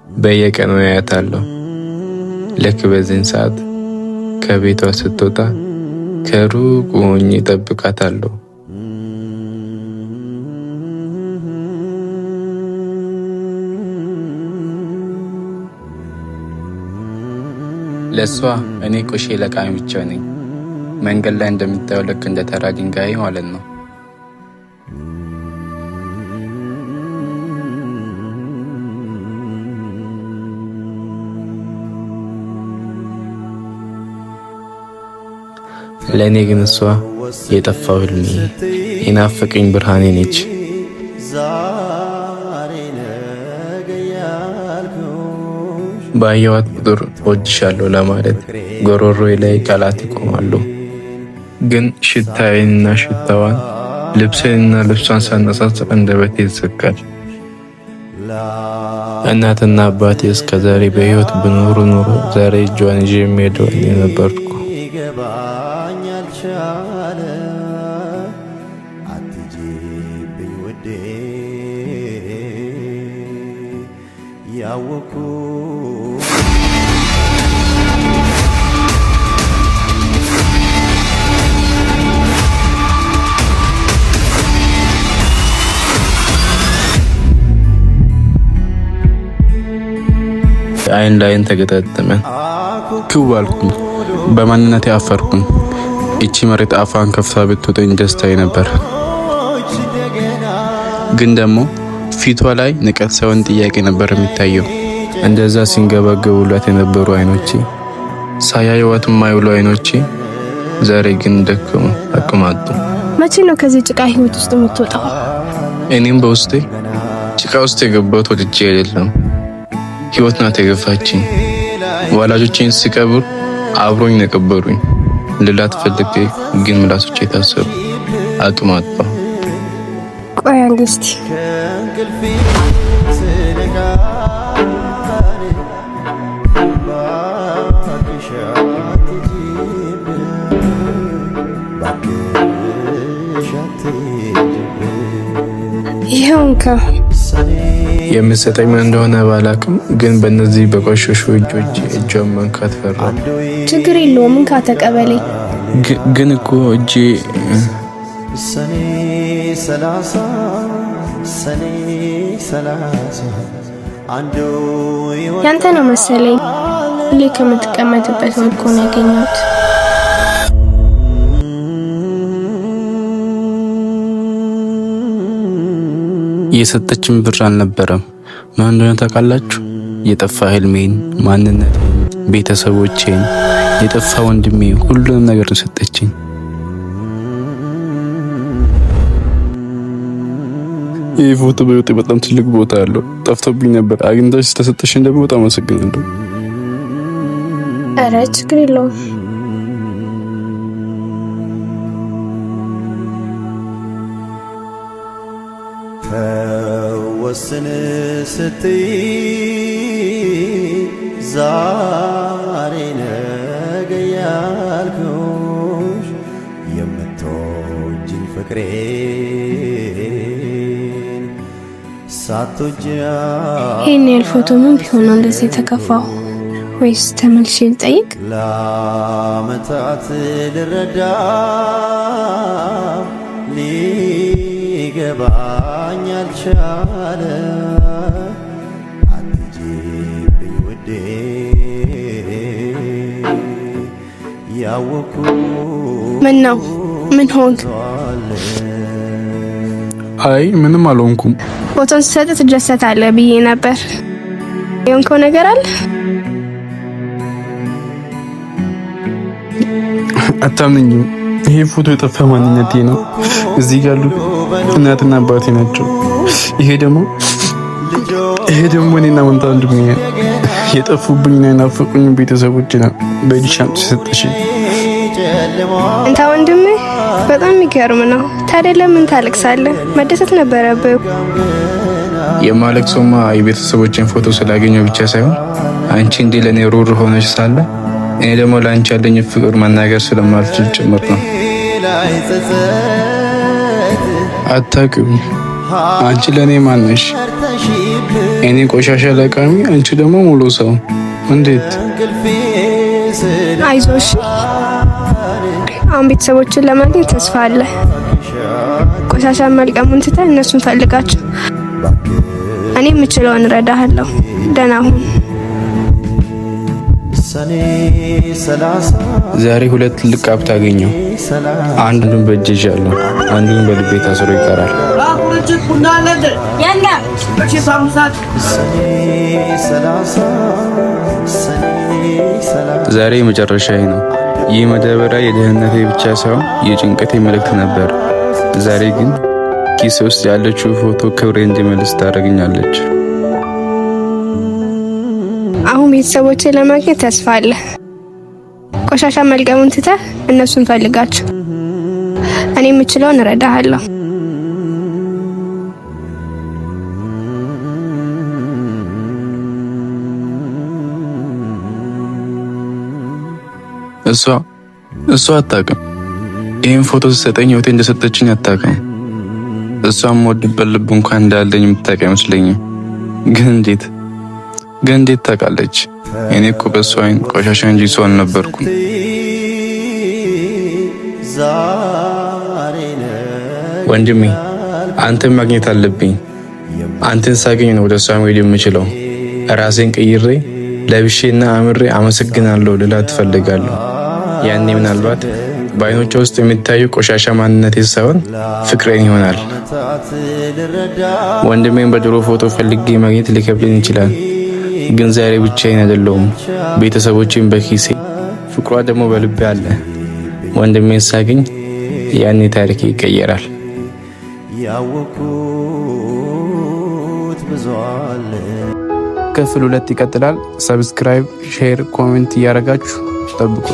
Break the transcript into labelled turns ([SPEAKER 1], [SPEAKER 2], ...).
[SPEAKER 1] በየቀኑ ያያታለሁ። ልክ በዚህን ሰዓት ከቤቷ ስትወጣ ከሩቅ ሆኜ እጠብቃታለሁ። ለሷ እኔ ቆሼ ለቃሚ ብቻ ነኝ። መንገድ ላይ እንደምታየው ልክ እንደ ተራ ድንጋይ ማለት ነው። ለእኔ ግን እሷ የጠፋው ህልሜ፣ የናፈቀኝ ብርሃኔ ነች። ባየኋት ቁጥር እወድሻለሁ ለማለት ጎሮሮዬ ላይ ቃላት ይቆማሉ። ግን ሽታዬንና ሽታዋን፣ ልብሴንና ልብሷን ሳነጻጽር አንደበቴ ይዘጋል። እናትና አባቴ እስከዛሬ በህይወት ብኖሩ ኖሮ ዛሬ እጇን ይዤ የሚሄደው እኔ ነበርኩ። አትጂብኝ ውዴ ያወኩ አይን ላይን ተገጣጠመን። ክው አልኩኝ። በማንነቴ አፈርኩኝ። እቺ መሬት አፋን ከፍታ ብትወጠኝ ደስታዬ ነበር። ግን ደግሞ ፊቷ ላይ ንቀት ሳይሆን ጥያቄ ነበር የሚታየው። እንደዛ ሲንገበገቡላት የነበሩ አይኖቼ፣ ሳያዩዋት የማይውሉ አይኖቼ ዛሬ ግን ደከሙ፣ አቅም አጡ።
[SPEAKER 2] መቼ ነው ከዚህ ጭቃ ህይወት ውስጥ የምትወጣው?
[SPEAKER 1] እኔም በውስጤ ጭቃ ውስጥ የገባሁት ወድጄ አይደለም። ህይወት ናት የገፋችኝ። ወላጆቼን ስቀብር አብሮኝ ነቀበሩኝ። ልላት ፈልጌ ግን ምላሶቼ ታሰሩ፣ አቅም አጣሁ።
[SPEAKER 2] ቆይ አንዴ እስቲ ይሄውንካ
[SPEAKER 1] የምትሰጠኝ ምን እንደሆነ ባላቅም ግን በእነዚህ በቆሸሹ እጆች እጇን መንካት ፈራ።
[SPEAKER 2] ችግር የለውም እንካ ተቀበለኝ።
[SPEAKER 1] ግን እኮ እጄ
[SPEAKER 3] ሰኔ 30 አንዱ
[SPEAKER 2] ያንተ ነው መሰለኝ። ሁሌ ከምትቀመጥበት ወድቆ ነው ያገኘሁት።
[SPEAKER 1] የሰጠችን ብር አልነበረም። ምን እንደሆነ ታውቃላችሁ? የጠፋ ህልሜን፣ ማንነቴን፣ ቤተሰቦቼን፣ የጠፋ ወንድሜ፣ ሁሉንም ነገር ሰጠችኝ። ይህ ፎቶ በህይወቴ በጣም ትልቅ ቦታ አለው። ጠፍቶብኝ ነበር። አግኝታሽ ስለሰጠሽኝ ደግሞ በጣም አመሰግናለሁ።
[SPEAKER 2] ኧረ ችግር የለውም።
[SPEAKER 3] ወስን ስትይ ዛሬ ነገ ያልኩሽ የምትወጂኝ ፍቅሬን ሳትወጂ
[SPEAKER 2] ይሄን ያህል ፎቶ ምን ቢሆን ነው እንደዚህ የተከፋው? ወይስ ተመልሼ ልጠይቅ?
[SPEAKER 3] ለዓመታት ልረዳ ሊገባኝ አልቻለ። አትጂብኝ ውዴ ያወኩ
[SPEAKER 2] ምን ነው? ምን ሆንክ?
[SPEAKER 1] አይ ምንም አልሆንኩም።
[SPEAKER 2] ፎቶን ስሰጥ ትደሰታለህ ብዬ ነበር። የሆንከው ነገር አለ?
[SPEAKER 1] አታምነኝም? ይሄ ፎቶ የጠፋ ማንነቴ ነው። እዚህ ጋር ያሉት እናትና አባቴ ናቸው። ይሄ ደግሞ እኔና መንታ ወንድሜ የጠፉብኝና የናፈቁኝ ቤተሰቦች ነው። በዲሻም ተሰጠሽኝ።
[SPEAKER 2] እንታ ወንድሜ በጣም የሚገርም ነው። ታዲያ ለምን ታለቅሳለህ? መደሰት ነበረብህ።
[SPEAKER 1] የማለቅሰውማ የቤተሰቦችን ፎቶ ስላገኘው ብቻ ሳይሆን አንቺ እንዲህ ለኔ ሩር ሆነሽ ሳለ እኔ ደግሞ ለአንቺ ያለኝ ፍቅር መናገር ስለማልችል ጭምር ነው። አታውቅም። አንቺ ለኔ ማን ነሽ? እኔ ቆሻሻ ለቃሚ፣ አንቺ ደግሞ ሙሉ ሰው። እንዴት?
[SPEAKER 2] አይዞሽ፣ አሁን ቤተሰቦችን ለማግኘት ተስፋ አለ። ቆሻሻ መልቀሙን ትተህ እነሱን ፈልጋቸው። እኔ የምችለውን እረዳሃለሁ። ደህና ሁን።
[SPEAKER 1] ዛሬ ሁለት ትልቅ ሀብት አገኘሁ። አንዱን በእጄ ይዣለሁ፣ አንዱን በልቤ ታስሮ ይቀራል። ዛሬ የመጨረሻዬ ነው። ይህ መደበሪያ የደህንነቴ ብቻ ሳይሆን የጭንቀቴ መልእክት ነበር። ዛሬ ግን ኪሴ ውስጥ ያለችው ፎቶ ክብሬ እንዲመልስ ታደርገኛለች።
[SPEAKER 2] አሁን ቤተሰቦችን ለማግኘት ተስፋ አለ። ቆሻሻ መልቀሙን ትተህ እነሱን ፈልጋቸው። እኔ የምችለውን እረዳሃለሁ።
[SPEAKER 1] እሷ አታውቅም። ይህን ፎቶ ስትሰጠኝ ህይወቴ እንደሰጠችኝ አታውቅም። እሷም ወድበት ልብ እንኳን እንዳለኝ የምታውቅ አይመስለኝም። ግን እንዴት ታውቃለች? እኔ እኮ በእሷ አይን ቆሻሻ እንጂ ሰው አልነበርኩም። ወንድሜ አንተን ማግኘት አለብኝ። አንተን ሳገኝ ነው ወደ እሷ መሄድ የምችለው። ራሴን ቀይሬ ለብሼና አምሬ አመሰግናለሁ ልላት ትፈልጋለሁ። ያኔ ምናልባት በአይኖቿ ውስጥ የሚታዩ ቆሻሻ ማንነቴ ሳይሆን ፍቅሬን ይሆናል። ወንድሜን በድሮ ፎቶ ፈልጌ ማግኘት ሊከብደኝ ይችላል። ግን ዛሬ ብቻዬን አይደለሁም። ቤተሰቦቼን በኪሴ፣ ፍቅሯ ደግሞ በልቤ አለ። ወንድሜን ሳገኝ ያኔ ታሪክ ይቀየራል። ክፍል 2 ይቀጥላል። ሰብስክራይብ፣ ሼር፣ ኮሜንት እያደረጋችሁ ጠብቁ።